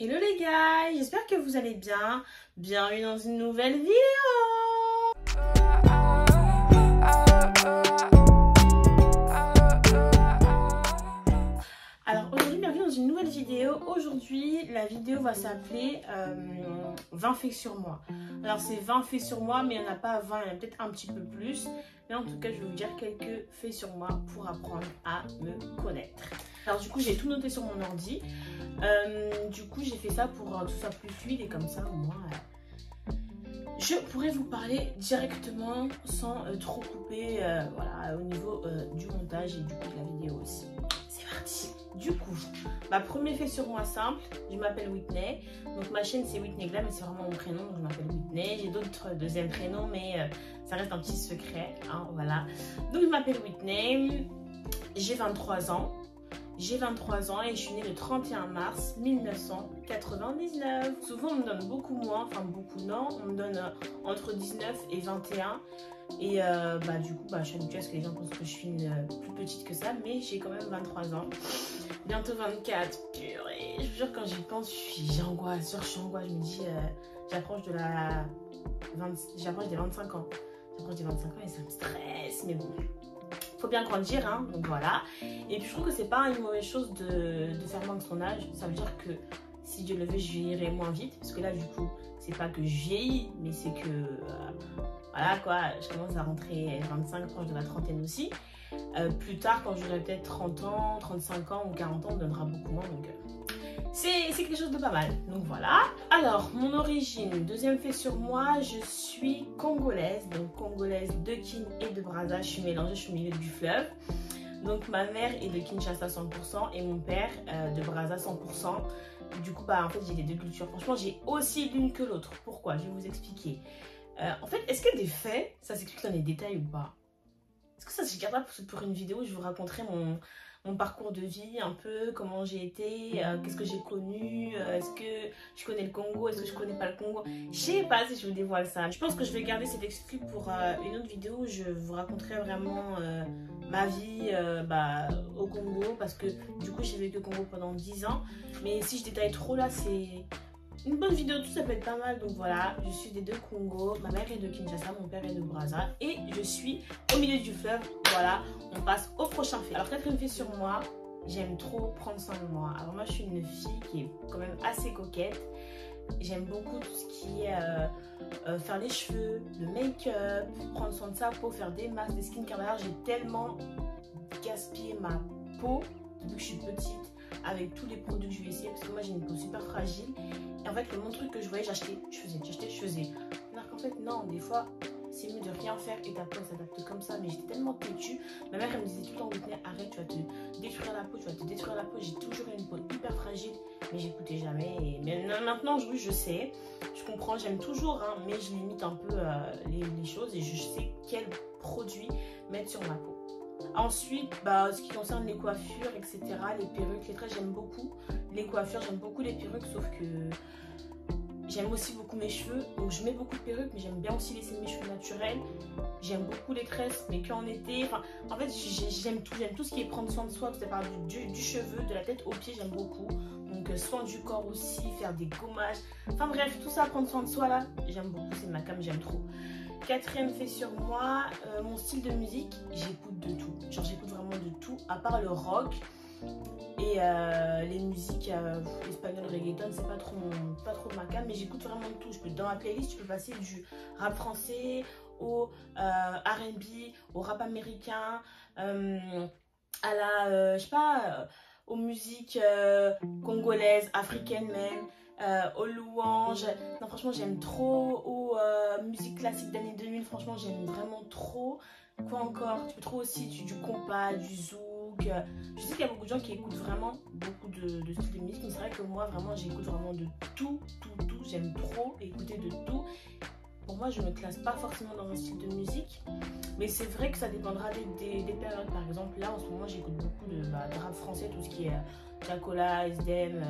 Hello les gars, j'espère que vous allez bien. Bienvenue dans une nouvelle vidéo. Alors aujourd'hui, bienvenue dans une nouvelle vidéo. Aujourd'hui, la vidéo va s'appeler 20 faits sur moi. Alors c'est 20 faits sur moi, mais il n'y en a pas 20, il y en a peut-être un petit peu plus. Mais en tout cas, je vais vous dire quelques faits sur moi pour apprendre à me connaître. Alors du coup, j'ai tout noté sur mon ordi. Du coup, j'ai fait ça pour que tout soit plus fluide et comme ça, au moins, je pourrais vous parler directement sans trop couper voilà, au niveau du montage et du coup de la vidéo aussi. C'est parti. Du coup, ma premier fait sur moi simple, je m'appelle Whitney. Donc ma chaîne c'est Whitney Glam, mais c'est vraiment mon prénom, donc je m'appelle Whitney. J'ai d'autres deuxièmes prénoms, mais ça reste un petit secret, hein, voilà. Donc je m'appelle Whitney, j'ai 23 ans. J'ai 23 ans et je suis née le 31 mars 1999. Souvent on me donne beaucoup moins, enfin beaucoup non, on me donne entre 19 et 21. Et du coup je suis habituée à ce que les gens pensent que je suis plus petite que ça, mais j'ai quand même 23 ans. Bientôt 24, purée. Je vous jure quand j'y pense, j'angoisse, je me dis j'approche des 25 ans. J'approche des 25 ans et ça me stresse, mais bon. Faut bien grandir, hein, donc voilà. Et puis je trouve que c'est pas une mauvaise chose de faire moins que son âge. Ça veut dire que si Dieu le veut, je vieillirai moins vite. Parce que là, du coup, c'est pas que je vieillis, mais c'est que voilà quoi, je commence à rentrer 25, proche de la trentaine aussi. Plus tard, quand j'aurai peut-être 30 ans, 35 ans ou 40 ans, on me donnera beaucoup moins. Donc c'est quelque chose de pas mal. Donc voilà. Alors, mon origine, deuxième fait sur moi, je suis congolaise. Donc congolaise de Kin et de Brazza. Je suis mélangée, je suis au milieu du fleuve. Donc ma mère est de Kinshasa 100% et mon père de Brazza 100%. Du coup, en fait, j'ai les deux cultures. Franchement, j'ai aussi l'une que l'autre. Pourquoi? Je vais vous expliquer. En fait, est-ce que des faits, ça s'explique dans les détails ou pas? Est-ce que ça se garde pour une vidéo où je vous raconterai mon parcours de vie, un peu comment j'ai été, qu'est-ce que j'ai connu, est-ce que je connais le Congo, est-ce que je connais pas le Congo. Je sais pas si je vous dévoile ça. Je pense que je vais garder cet exclu pour une autre vidéo où je vous raconterai vraiment ma vie au Congo, parce que du coup j'ai vécu au Congo pendant 10 ans. Mais si je détaille trop là, c'est une bonne vidéo, tout ça peut être pas mal. Donc voilà, je suis des deux Congo, ma mère est de Kinshasa, mon père est de Brazza et je suis au milieu du fleuve. Voilà, on passe au prochain fait. Alors quatrième fait sur moi, j'aime trop prendre soin de moi. Alors moi je suis une fille qui est quand même assez coquette. J'aime beaucoup tout ce qui est faire les cheveux, le make-up, prendre soin de sa peau, faire des masques, des skincare. D'ailleurs j'ai tellement gaspillé ma peau depuis que je suis petite avec tous les produits que je vais essayer, parce que moi j'ai une peau super fragile. Et en fait le mon truc que je voyais, j'achetais, je faisais. Alors qu'en fait non, des fois c'est mieux de rien faire et ta peau s'adapte comme ça. Mais j'étais tellement têtue. Ma mère elle me disait tout le temps, Whitney, arrête, tu vas te détruire la peau, tu vas te détruire la peau. J'ai toujours eu une peau hyper fragile, mais j'écoutais jamais. Mais maintenant oui, je sais, je comprends, j'aime toujours, hein, mais je limite un peu les choses et je sais quels produits mettre sur ma peau. Ensuite, ce qui concerne les coiffures, etc., les perruques, les traits, j'aime beaucoup les coiffures, j'aime beaucoup les perruques, sauf que j'aime aussi beaucoup mes cheveux. Donc je mets beaucoup de perruques, mais j'aime bien aussi laisser mes cheveux naturels. J'aime beaucoup les tresses, mais qu'en été. Enfin, en fait, j'aime tout ce qui est prendre soin de soi, tout à part du cheveu, de la tête aux pieds, j'aime beaucoup. Donc soin du corps aussi, faire des gommages. Enfin bref, tout ça, prendre soin de soi là, j'aime beaucoup, c'est ma cam, j'aime trop. Quatrième fait sur moi, mon style de musique, j'écoute de tout. Genre j'écoute vraiment de tout, à part le rock et les musiques espagnoles, reggaeton, c'est pas trop ma cam, mais j'écoute vraiment de tout. Dans ma playlist, je peux passer du rap français au R&B, au rap américain, à la, je sais pas, aux musiques congolaises, africaines même. Aux louanges, non franchement j'aime trop, aux musiques classiques d'années 2000, franchement j'aime vraiment trop. Quoi encore, tu peux trouver aussi du compas, du zouk. Je sais qu'il y a beaucoup de gens qui écoutent vraiment beaucoup de styles de musique, mais c'est vrai que moi vraiment j'écoute vraiment de tout, j'aime trop écouter de tout. Pour moi je me classe pas forcément dans un style de musique, mais c'est vrai que ça dépendra des périodes. Par exemple là en ce moment j'écoute beaucoup de rap français, tout ce qui est Jacola, SDM,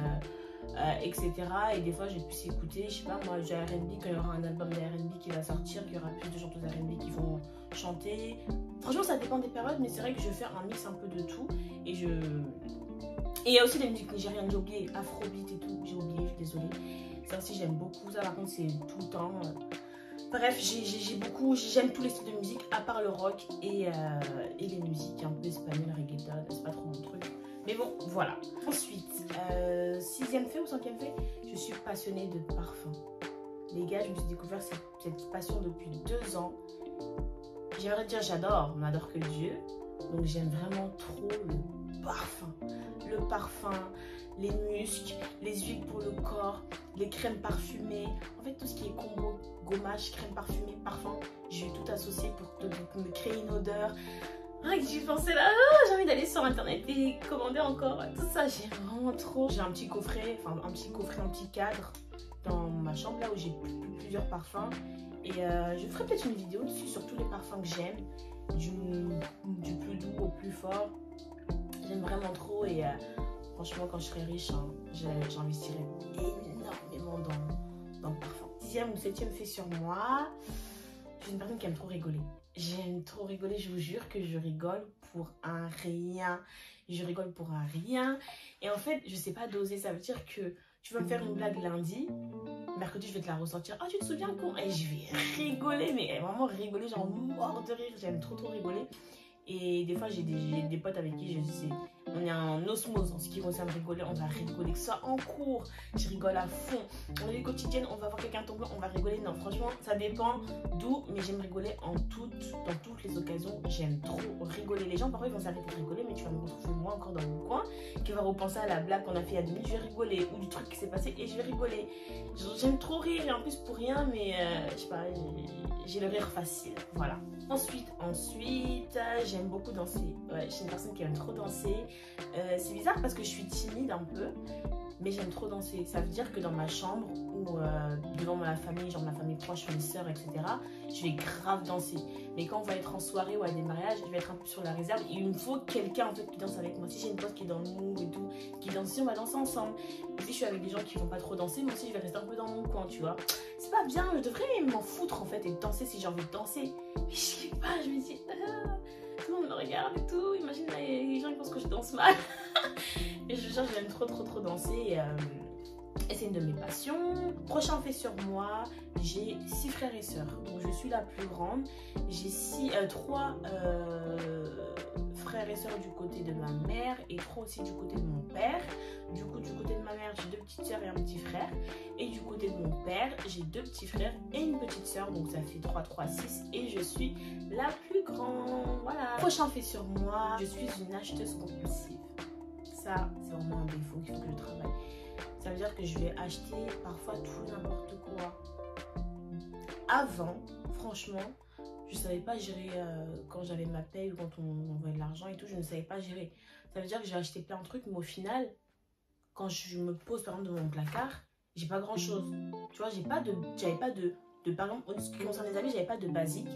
etc. Et des fois j'ai pu écouter, je sais pas moi, du R&B, quand il y aura un album de R&B qui va sortir, qu'il y aura plus de chanteuses R&B qui vont chanter. Franchement ça dépend des périodes, mais c'est vrai que je vais faire un mix un peu de tout. Et il y a aussi des musiques nigérianes, j'ai oublié, afrobeat et tout, j'ai oublié, je suis désolée. Ça aussi, j'aime beaucoup. Ça, par contre, c'est tout le temps. Bref, j'aime tous les styles de musique, à part le rock et les musiques un peu espagnoles, reggaeton, c'est pas trop mon truc. Mais bon, voilà. Ensuite, 6e fait ou 5e fait, je suis passionnée de parfum. Les gars, je me suis découvert cette passion depuis 2 ans. J'aimerais dire j'adore, on adore que Dieu. Donc j'aime vraiment trop le parfum. Le parfum, les muscs, les huiles pour le corps, les crèmes parfumées. En fait, tout ce qui est combo, gommage, crème parfumée, parfum, je vais tout associer pour me créer une odeur. Ah, que j'y pensais là, j'ai envie d'aller sur internet et commander encore tout ça. J'ai vraiment trop. J'ai un petit coffret, un petit cadre dans ma chambre là où j'ai plusieurs parfums. Et je ferai peut-être une vidéo dessus sur tous les parfums que j'aime, du plus doux au plus fort. J'aime vraiment trop et franchement quand je serai riche, hein, j'investirai énormément dans le parfum. 6e ou 7e fait sur moi, je suis une personne qui aime trop rigoler. J'aime trop rigoler, je vous jure que je rigole pour un rien. Je rigole pour un rien. Et en fait, je sais pas doser, ça veut dire que tu vas me faire une blague lundi, mercredi je vais te la ressortir. Ah, tu te souviens quand? Et je vais rigoler, mais vraiment rigoler, genre mort de rire. J'aime trop rigoler. Et des fois, j'ai des potes avec qui on est en osmose en ce qui concerne rigoler. On va rigoler, que ce soit en cours, je rigole à fond. On est quotidienne, on va voir quelqu'un tomber, on va rigoler. Non, franchement, ça dépend d'où, mais j'aime rigoler dans toutes les occasions. J'aime trop rigoler. Les gens, parfois, ils vont s'arrêter de rigoler, mais tu vas me retrouver moi encore dans mon coin, qui va repenser à la blague qu'on a fait il y a 2 minutes. Je vais rigoler, ou du truc qui s'est passé, et je vais rigoler. J'aime trop rire, et en plus, pour rien, mais je sais pas, j'ai le rire facile. Voilà. Ensuite, j'aime beaucoup danser. Ouais, je suis une personne qui aime trop danser. C'est bizarre parce que je suis timide un peu, mais j'aime trop danser. Ça veut dire que dans ma chambre ou devant ma famille, genre ma famille proche, mes soeurs, etc., je vais grave danser. Mais quand on va être en soirée ou à des mariages, je vais être un peu sur la réserve. Et il me faut quelqu'un en fait qui danse avec moi. Si j'ai une pote qui est dans le mood et tout, qui danse, on va danser ensemble. Et si je suis avec des gens qui vont pas trop danser, moi aussi je vais rester un peu dans mon coin, tu vois. C'est pas bien, je devrais m'en foutre en fait et danser si j'ai envie de danser. Mais je sais pas, je me dis, tout le monde me regarde et tout. Imagine là, les gens ils pensent que je danse mal. Et je jure, j'aime trop danser. Et c'est une de mes passions. Prochain fait sur moi, j'ai 6 frères et sœurs. Donc je suis la plus grande. J'ai 3 frères et sœurs du côté de ma mère et 3 aussi du côté de mon père. Du coup, du côté de ma mère, j'ai 2 petites sœurs et un petit frère. Et du côté de mon père, j'ai 2 petits frères et une petite sœur. Donc ça fait 3, 6. Et je suis la plus grande. Voilà. Prochain fait sur moi, je suis une acheteuse compulsive. Ça, c'est vraiment un défaut qu'il faut que je travaille. Ça veut dire que je vais acheter parfois tout n'importe quoi. Avant, franchement, je ne savais pas gérer quand j'avais ma paye ou quand on m'envoyait de l'argent et tout, je ne savais pas gérer. Ça veut dire que j'ai acheté plein de trucs, mais au final, quand je me pose par exemple dans mon placard, j'ai pas grand chose. Tu vois, j'avais pas de par exemple, en ce qui concerne les habits, j'avais pas de basique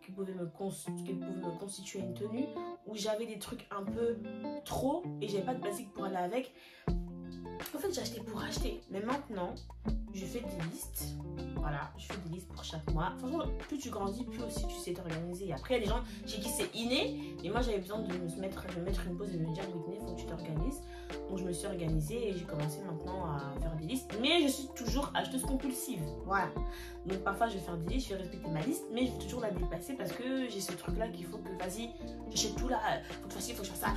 qui pouvait me constituer une tenue, où j'avais des trucs un peu trop et j'avais pas de basique pour aller avec. En fait, j'ai acheté pour acheter. Mais maintenant, je fais des listes. Voilà, je fais des listes pour chaque mois. Franchement, plus tu grandis, plus aussi tu sais t'organiser. Après, il y a des gens chez qui c'est inné. Mais moi, j'avais besoin de me mettre une pause et de me dire, Whitney, il faut que tu t'organises. Donc, je me suis organisée et j'ai commencé maintenant à faire des listes. Mais je suis toujours acheteuse compulsive. Voilà. Donc, parfois, je vais faire des listes, je vais respecter ma liste. Mais je vais toujours la dépasser parce que j'ai ce truc-là qu'il faut que, vas-y, j'achète tout là. Faut que je fasse ci, faut que je fasse ça.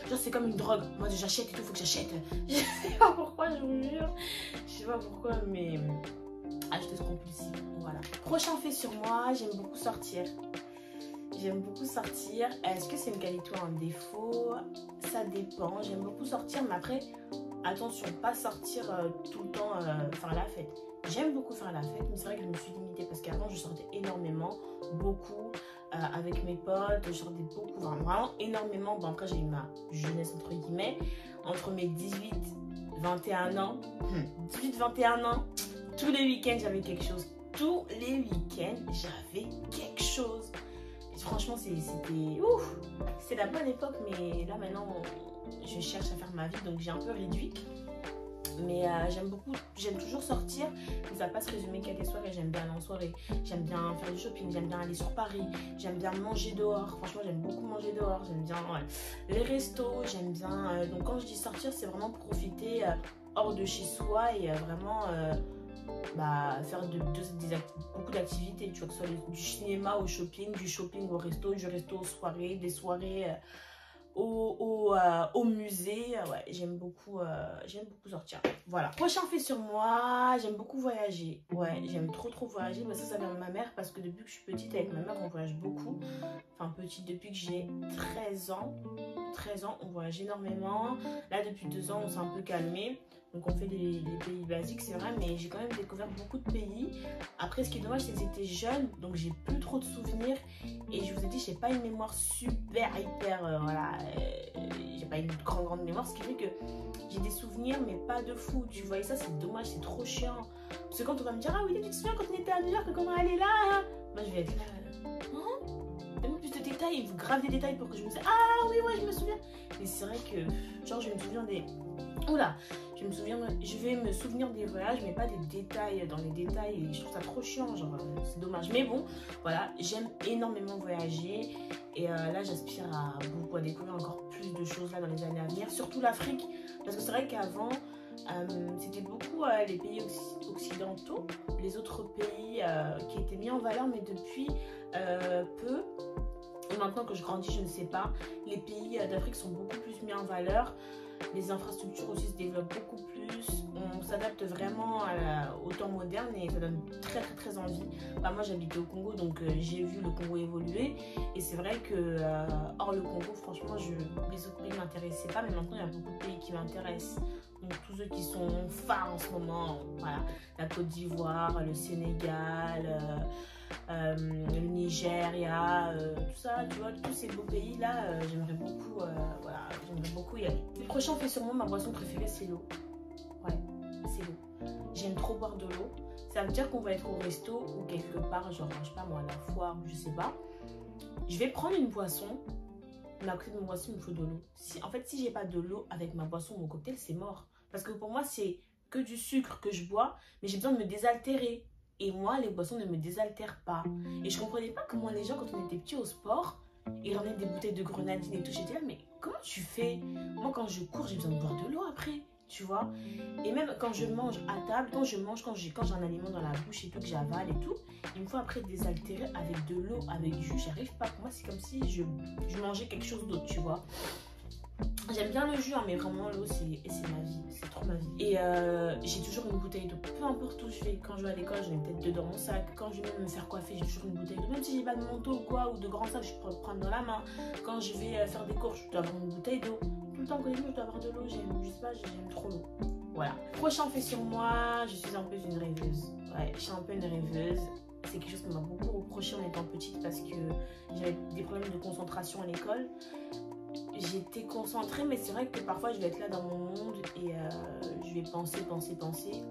Genre, c'est comme une drogue. Moi, j'achète et tout, faut que j'achète. Je sais pas pourquoi, je vous jure. Je sais pas pourquoi, mais acheteuse compulsive. Voilà. Prochain fait sur moi, j'aime beaucoup sortir. J'aime beaucoup sortir. Est-ce que c'est une qualité ou un défaut? Ça dépend. J'aime beaucoup sortir, mais après, attention, pas sortir tout le temps faire la fête. J'aime beaucoup faire la fête, mais c'est vrai que je me suis limitée parce qu'avant, je sortais énormément, beaucoup, avec mes potes. Je sortais beaucoup, vraiment énormément. Bon, après, j'ai eu ma jeunesse, entre guillemets, entre mes 18-21 ans. 18-21 ans, tous les week-ends, j'avais quelque chose. Tous les week-ends, j'avais quelque chose. Et franchement, c'était ouf. C'est la bonne époque, mais là, maintenant, je cherche à faire ma vie, donc j'ai un peu réduit. Mais j'aime toujours sortir, mais ça va pas se résumer qu'à des soirées. J'aime bien aller en soirée, j'aime bien faire du shopping, j'aime bien aller sur Paris, j'aime bien manger dehors. Franchement, j'aime beaucoup manger dehors, j'aime bien les restos, j'aime bien. Donc quand je dis sortir, c'est vraiment profiter hors de chez soi et vraiment faire beaucoup d'activités, tu vois, que ce soit du cinéma au shopping, du shopping au resto, du resto aux soirées, des soirées au musée. Ouais, j'aime beaucoup sortir. Voilà. Prochain fait sur moi, j'aime beaucoup voyager. Ouais, j'aime trop voyager, mais ça vient de ma mère parce que depuis que je suis petite, avec ma mère, on voyage beaucoup. Enfin, petite, depuis que j'ai 13 ans. 13 ans, on voyage énormément. Là, depuis 2 ans, on s'est un peu calmé. Donc on fait des pays basiques, c'est vrai, mais j'ai quand même découvert beaucoup de pays. Après, ce qui est dommage, c'est que j'étais jeune, donc j'ai plus trop de souvenirs. Et je vous ai dit, j'ai pas une mémoire super, j'ai pas une grande mémoire, ce qui fait que j'ai des souvenirs, mais pas de fou, tu vois. Et ça, c'est dommage, c'est trop chiant. Parce que quand on va me dire, ah oui, tu te souviens quand on était à New York, comment elle est là? Moi, je vais être là. Donne-moi plus de détails, il vous grave des détails pour que je me dise, ah oui, ouais, je me souviens. Mais c'est vrai que, genre, je me souviens des. Oula, je vais me souvenir des voyages, mais pas des détails dans les détails. Et je trouve ça trop chiant, genre, c'est dommage. Mais bon, voilà, j'aime énormément voyager. Et là, j'aspire à découvrir encore plus de choses là dans les années à venir. Surtout l'Afrique, parce que c'est vrai qu'avant, c'était beaucoup les pays occidentaux, les autres pays qui étaient mis en valeur, mais depuis peu. Et maintenant que je grandis, je ne sais pas, les pays d'Afrique sont beaucoup plus mis en valeur. Les infrastructures aussi se développent beaucoup plus. On s'adapte vraiment au temps moderne et ça donne très envie. Moi, j'habite au Congo, donc j'ai vu le Congo évoluer. Et c'est vrai que, hors le Congo, franchement, les autres pays ne m'intéressaient pas. Mais maintenant, il y a beaucoup de pays qui m'intéressent. Donc, tous ceux qui sont phares en ce moment, voilà, la Côte d'Ivoire, le Sénégal, le Nigeria, tout ça, tu vois, tous ces beaux pays-là, j'aimerais beaucoup y aller. Le prochain fait sur moi, ma boisson préférée, c'est l'eau. Ouais, c'est l'eau. J'aime trop boire de l'eau. Ça veut dire qu'on va être au resto ou quelque part, genre, je sais pas moi, à la foire, je sais pas. Je vais prendre une boisson, mais à côté de ma boisson, il me faut de l'eau. En fait, si j'ai pas de l'eau avec ma boisson ou mon cocktail, c'est mort. Parce que pour moi, c'est que du sucre que je bois, mais j'ai besoin de me désaltérer. Et moi, les boissons ne me désaltèrent pas. Et je comprenais pas comment les gens, quand on était petits au sport, ils ramenaient des bouteilles de grenadine et tout. J'étais là, mais comment tu fais? Moi, quand je cours, j'ai besoin de boire de l'eau après, tu vois. Et même quand je mange à table, quand j'ai un aliment dans la bouche et tout, que j'avale et tout, il me faut après désaltérer avec de l'eau, avec du jus. J'arrive pas. Pour moi, c'est comme si je mangeais quelque chose d'autre, tu vois. J'aime bien le jus, hein, mais vraiment l'eau c'est ma vie, c'est trop ma vie. Et j'ai toujours une bouteille d'eau, peu importe où je vais. Quand je vais à l'école, j'en ai peut-être deux dans mon sac. Quand je vais me faire coiffer, j'ai toujours une bouteille d'eau. Même si j'ai pas de manteau ou quoi, ou de grands sacs, je peux prendre dans la main. Quand je vais faire des cours, je dois avoir une bouteille d'eau. Tout le temps que je dois avoir de l'eau, j'aime trop l'eau. Voilà. Prochain fait sur moi, je suis un peu une rêveuse. Ouais, je suis un peu une rêveuse. C'est quelque chose qu'on m'a beaucoup reproché en étant petite parce que j'avais des problèmes de concentration à l'école. J'étais concentrée, mais c'est vrai que parfois je vais être là dans mon monde et je vais penser,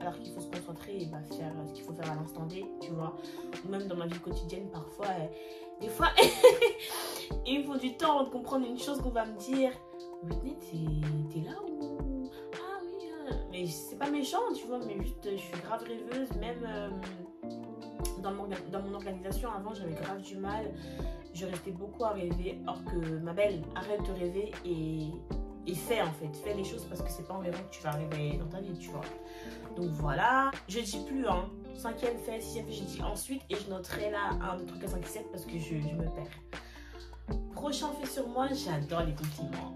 alors qu'il faut se concentrer et faire ce qu'il faut faire à l'instant T, tu vois. Ou même dans ma vie quotidienne, parfois, des fois, il me faut du temps de comprendre une chose qu'on va me dire. Whitney, t'es là ou... Ah oui, mais c'est pas méchant, tu vois, mais juste, je suis grave rêveuse, même... Dans mon organisation, avant, j'avais grave du mal. Je restais beaucoup à rêver. Or que ma belle, arrête de rêver et fais en fait. Fais les choses parce que c'est pas en rêvant que tu vas arriver dans ta vie, tu vois. Donc voilà. Je dis plus, hein. 5e fait, 6e fait, je dis ensuite. Et je noterai là un truc à 5 et 7 parce que je me perds. Prochain fait sur moi, j'adore les compliments.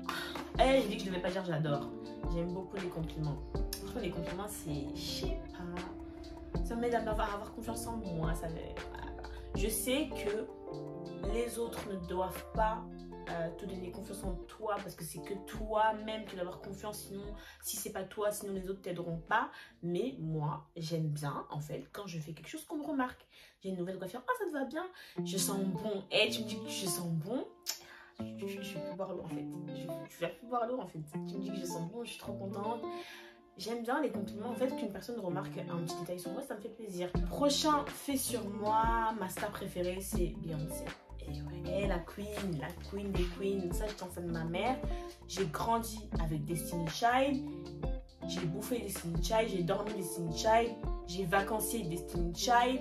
Je dis que je devais pas dire j'adore. J'aime beaucoup les compliments. Franchement, les compliments, c'est... Je sais pas... Ça m'aide à avoir confiance en moi. Je sais que les autres ne doivent pas te donner confiance en toi parce que c'est que toi-même qui dois avoir confiance. Sinon, si c'est pas toi, sinon les autres t'aideront pas. Mais moi, j'aime bien en fait quand je fais quelque chose qu'on me remarque. J'ai une nouvelle coiffure. Ah, ça te va bien. Je sens bon. Tu me dis que je sens bon. Je vais plus boire l'eau en fait. Je vais plus boire l'eau en fait. Tu me dis que je sens bon. Je suis trop contente. J'aime bien les compliments, en fait, qu'une personne remarque un petit détail sur moi, ça me fait plaisir. Prochain fait sur moi, ma star préférée, c'est Beyoncé. Et ouais, la queen des queens. Ça, j'étais en fan de ma mère. J'ai grandi avec Destiny Child. J'ai bouffé Destiny Child, j'ai dormi Destiny Child. J'ai vacancié Destiny Child.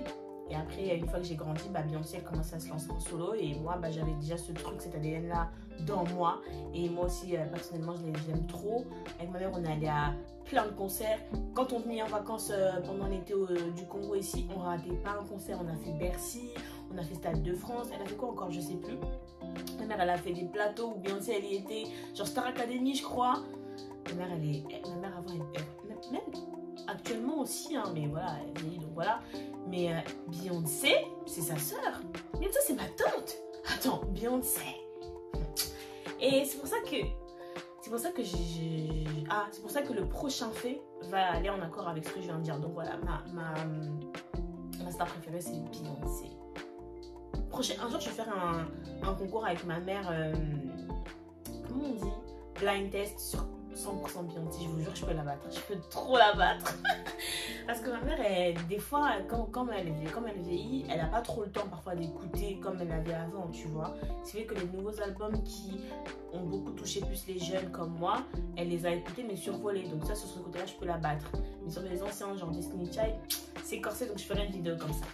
Et après, une fois que j'ai grandi, Beyoncé a commencé à se lancer en solo. Et moi, j'avais déjà ce truc, cet ADN-là dans moi. Et moi aussi, personnellement, je l'aime trop. Avec ma mère, on est allé à plein de concerts. Quand on venait en vacances pendant l'été du Congo ici, on ratait pas un concert. On a fait Bercy, on a fait Stade de France. Elle a fait quoi encore? Je sais plus. Ma mère, elle a fait des plateaux où Beyoncé, elle y était. Genre Star Academy, je crois. Ma mère avant, même actuellement aussi, hein, mais voilà, elle vieillit, donc voilà. Mais Beyoncé, c'est sa sœur. Beyoncé, c'est ma tante. Attends, Beyoncé. Et c'est pour ça que c'est pour ça que le prochain fait va aller en accord avec ce que je viens de dire. Donc voilà, ma star préférée, c'est Beyoncé. Un jour, je vais faire un concours avec ma mère. Comment on dit? Blind test sur 100% Beyoncé. Je vous jure, je peux la battre. Je peux trop la battre. Parce que ma mère, des fois, comme elle vieillit, elle n'a pas trop le temps parfois d'écouter comme elle avait avant, tu vois. C'est vrai que les nouveaux albums qui ont beaucoup touché plus les jeunes comme moi, elle les a écoutés mais survolés. Donc ça, sur ce côté-là, je peux la battre. Mais sur les anciens, genre Destiny Child, c'est corsé, donc je ferai une vidéo comme ça.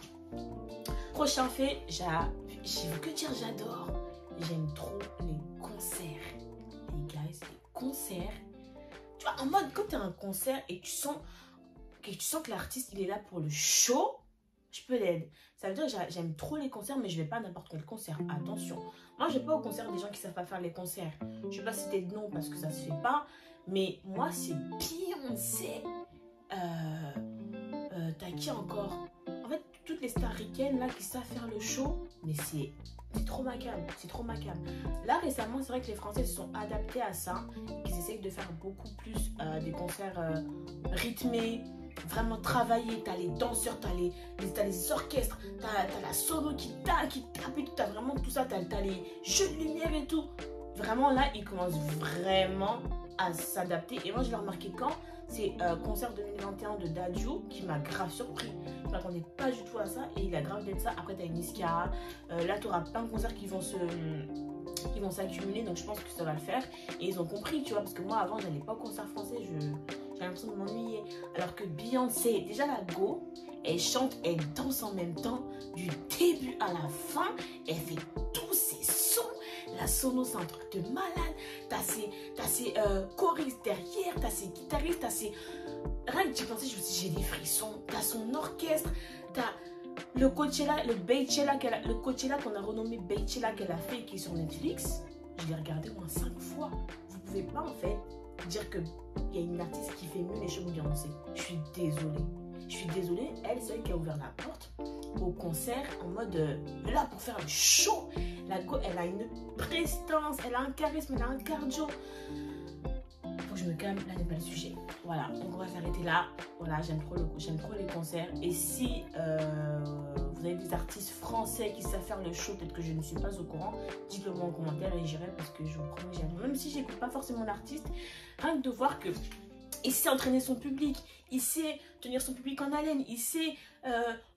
Prochain fait, je veux que dire j'adore. J'aime trop les concerts. Les guys, les concerts. Tu vois, en mode, quand tu as un concert et tu sens que l'artiste, il est là pour le show, je peux l'aider. Ça veut dire que j'aime trop les concerts, mais je vais pas à n'importe quel concert. Attention. Moi, je vais pas au concert des gens qui savent pas faire les concerts. Je vais pas citer de nom parce que ça se fait pas. Mais moi, c'est Beyoncé. T'as qui encore? En fait, toutes les stars ricaines là qui savent faire le show, mais c'est trop macabre, c'est trop macabre. Là récemment, c'est vrai que les Français se sont adaptés à ça, qu'ils essayent de faire beaucoup plus des concerts rythmés, vraiment travaillés. T'as les danseurs, t'as les orchestres, t'as la sono qui tape et tout, t'as vraiment tout ça, t'as les jeux de lumière et tout. Vraiment là, ils commencent vraiment à s'adapter. Et moi, je l'ai remarqué quand c'est concert 2021 de Dadju qui m'a grave surpris. Je m'attendais pas du tout à ça et il a grave d'être ça. Après, t'as une Niska. Là, tu auras plein de concerts qui vont s'accumuler, donc je pense que ça va le faire. Et ils ont compris, tu vois, parce que moi, avant, j'allais pas au concert français, j'ai l'impression de m'ennuyer. Alors que Beyoncé, déjà la go, elle chante, elle danse en même temps, du début à la fin, elle fait tous ses sons. La sono, c'est un truc de malade. T'as ses choristes derrière, t'as ses guitaristes, t'as ses... Rien que j'y pensais, je me suis dit, j'ai des frissons. T'as son orchestre, t'as le Coachella, le Coachella qu'on a renommé Beychella qu'elle a fait, qui est sur Netflix. Je l'ai regardé au moins 5 fois. Vous pouvez pas, en fait, dire qu'il y a une artiste qui fait mieux les shows que Beyoncé. Je suis désolée. Elle, c'est elle qui a ouvert la porte au concert en mode là pour faire le show. La go, elle a une prestance, elle a un charisme, elle a un cardio. Faut que je me calme, là n'est pas le sujet. Voilà, donc on va s'arrêter là. Voilà, j'aime trop les concerts. Et si vous avez des artistes français qui savent faire le show, peut-être que je ne suis pas au courant, dites-le moi en commentaire et j'irai parce que je vous promets que j'aime. Même si j'écoute pas forcément l'artiste, rien que de voir que il sait entraîner son public, il sait tenir son public en haleine, il sait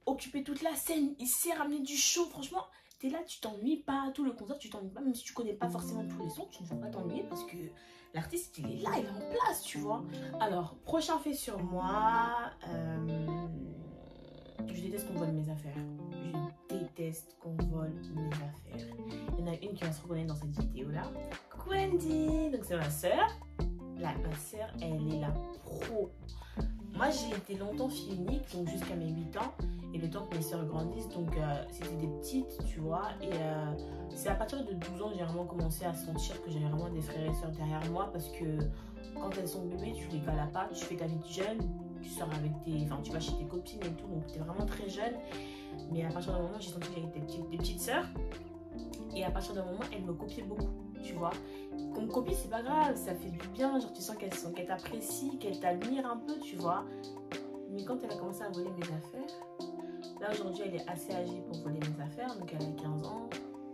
occuper toute la scène, il sait ramener du show. Franchement, t'es là, tu t'ennuies pas. Tout le concert, tu t'ennuies pas. Même si tu connais pas forcément tous les sons, tu ne vas pas t'ennuyer parce que l'artiste, il est là, il est en place, tu vois. Alors, prochain fait sur moi, je déteste qu'on vole mes affaires. Je déteste qu'on vole mes affaires. Il y en a une qui va se reconnaître dans cette vidéo-là. Coucou Andy, donc c'est ma soeur. Là, ma soeur, elle est la pro. Moi, j'ai été longtemps fille unique, donc jusqu'à mes 8 ans. Et le temps que mes soeurs grandissent, donc c'était des petites, tu vois. Et c'est à partir de 12 ans, j'ai vraiment commencé à sentir que j'avais vraiment des frères et soeurs derrière moi. Parce que quand elles sont bébés, tu les galas pas, tu fais ta vie de jeune. Tu sors avec tu vas chez tes copines et tout, donc tu es vraiment très jeune. Mais à partir d'un moment, j'ai senti que j'avais des petites soeurs. Et à partir d'un moment, elles me copiaient beaucoup, tu vois. Comme copie, c'est pas grave, ça fait du bien. Genre, tu sens qu'elles t'apprécient, qu'elles t'admirent un peu, tu vois. Mais quand elle a commencé à voler mes affaires, là aujourd'hui, elle est assez âgée pour voler mes affaires. Donc, elle a 15 ans,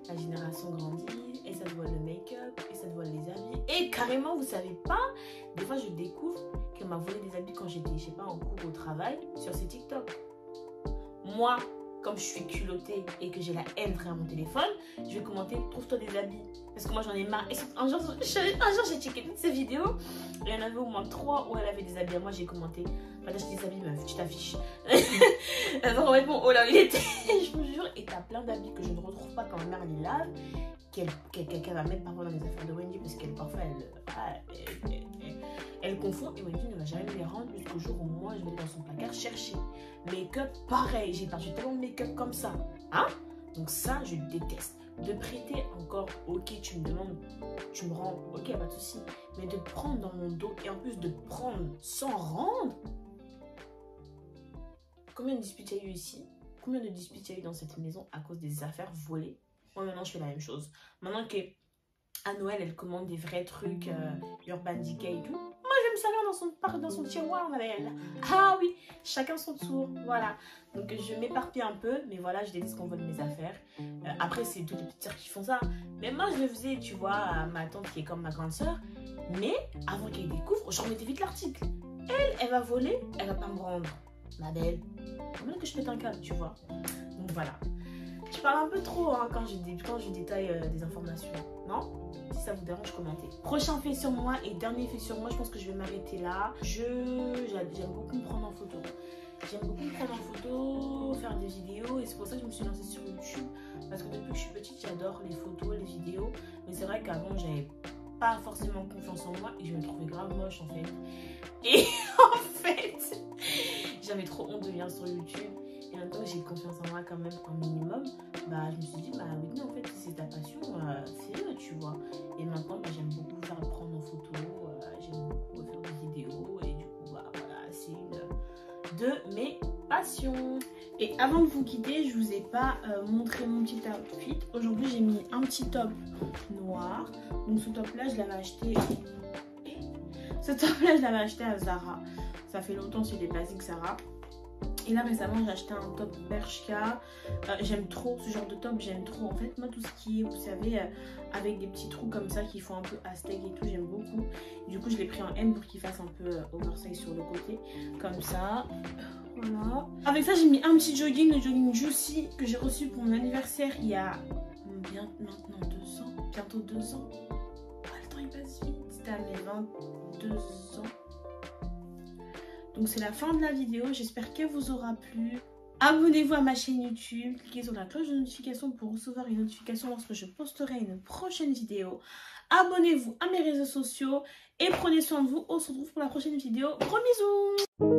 la génération grandit, et ça te vole le make-up, et ça te vole les habits. Et carrément, vous savez pas, des fois, je découvre qu'elle m'a volé des habits quand j'étais, je sais pas, en cours au travail, sur ses TikTok. Moi, comme je suis culottée et que j'ai la haine derrière mon téléphone, je vais commenter « Trouve-toi des habits ». Parce que moi, j'en ai marre. Et un jour, j'ai checké toutes ces vidéos. Et il y en avait au moins 3 où elle avait des habits. Moi, j'ai commenté « Va t'acheter des habits, meuf, tu t'affiches. » Donc, en fait, mon haut là, il était, je vous jure. Et t'as plein d'habits que je ne retrouve pas quand ma mère les lave, qu'elle va mettre parfois dans les affaires de Wendy. Parce qu'elle, parfois, Elle confond et Wendy ne va jamais me les rendre jusqu'au jour où moi je vais aller dans son placard chercher. Make-up, pareil, j'ai perdu tellement de make-up comme ça. Hein? Donc ça, je déteste. De prêter encore, ok, tu me demandes, tu me rends, ok, pas de souci. Mais de prendre dans mon dos et en plus de prendre sans rendre. Combien de disputes il y a eu ici? Combien de disputes il y a eu dans cette maison à cause des affaires volées? Moi, maintenant, je fais la même chose. Maintenant que à Noël, elle commande des vrais trucs Urban Decay et tout. Moi, je vais me servir dans son tiroir, ma belle. Ah oui, chacun son tour, voilà. Donc, je m'éparpille un peu, mais voilà, je déteste qu'on vole mes affaires. Après, c'est toutes les petites sœurs qui font ça. Mais moi, je le faisais, tu vois, à ma tante qui est comme ma grande sœur. Mais avant qu'elle découvre, je remettais vite l'article. Elle va voler, elle va pas me rendre. Ma belle, comment que je pète un câble, tu vois. Donc, voilà. Je parle un peu trop hein, quand je détaille des informations, non? Si ça vous dérange, commentez. Prochain fait sur moi et dernier fait sur moi, je pense que je vais m'arrêter là. J'aime beaucoup me prendre en photo. J'aime beaucoup me prendre en photo, faire des vidéos et c'est pour ça que je me suis lancée sur YouTube. Parce que depuis que je suis petite, j'adore les photos, les vidéos. Mais c'est vrai qu'avant, j'avais pas forcément confiance en moi et je me trouvais grave moche en fait. Et en fait, j'avais trop honte de venir sur YouTube. Et maintenant que j'ai confiance en moi quand même un minimum, bah je me suis dit bah oui en fait si c'est ta passion, fais-le tu vois. Et maintenant bah, j'aime beaucoup faire prendre en photo, j'aime beaucoup faire des vidéos et du coup bah voilà c'est une de mes passions. Et avant de vous quitter, je vous ai pas montré mon petit outfit. Aujourd'hui j'ai mis un petit top noir. Donc ce top là je l'avais acheté. Ce top là je l'avais acheté à Zara. Ça fait longtemps c'est des basiques Zara. Et là récemment j'ai acheté un top Bershka. J'aime trop ce genre de top, j'aime trop. En fait moi tout ce qui est, vous savez, avec des petits trous comme ça qui font un peu aztèque et tout, j'aime beaucoup. Du coup je l'ai pris en M pour qu'il fasse un peu oversize sur le côté. Comme ça. Voilà. Avec ça j'ai mis un petit jogging, le jogging Juicy que j'ai reçu pour mon anniversaire il y a maintenant 2 ans. Bientôt 2 ans. Ah, le temps il passe vite. C'était à mes 22 ans. Donc c'est la fin de la vidéo, j'espère qu'elle vous aura plu. Abonnez-vous à ma chaîne YouTube, cliquez sur la cloche de notification pour recevoir une notification lorsque je posterai une prochaine vidéo. Abonnez-vous à mes réseaux sociaux et prenez soin de vous. On se retrouve pour la prochaine vidéo. Gros bisous!